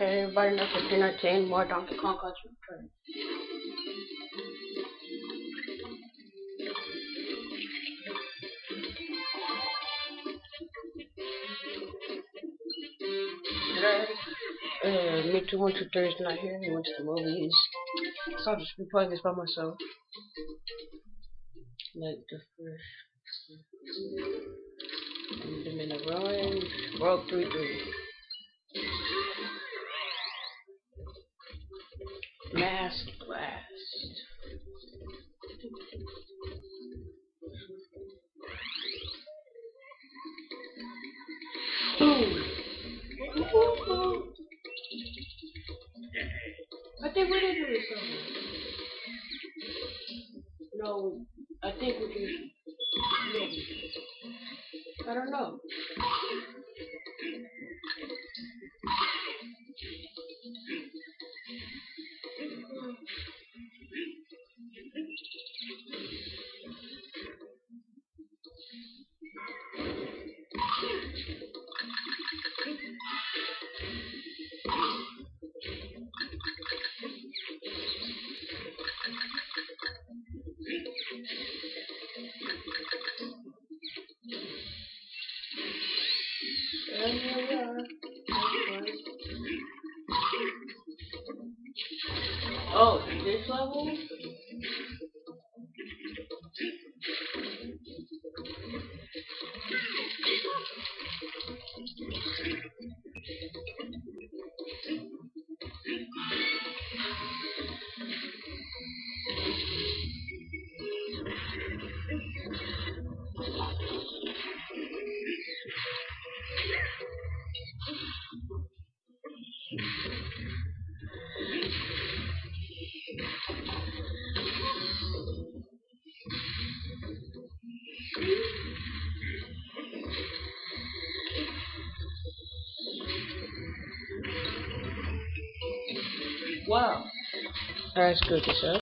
Hey everybody, knows for 319, more Donkey Kong Country Returns. Today, me 2123 is not here. He went to the movies. So I'll just be playing this by myself. Like the first. I'm in the ruins. World 3-3. Mass Blast. Boom! I think we did do this somewhere. No, I think we can. Maybe. I don't know. And here we are. Oh, this level? Wow. That's good to say.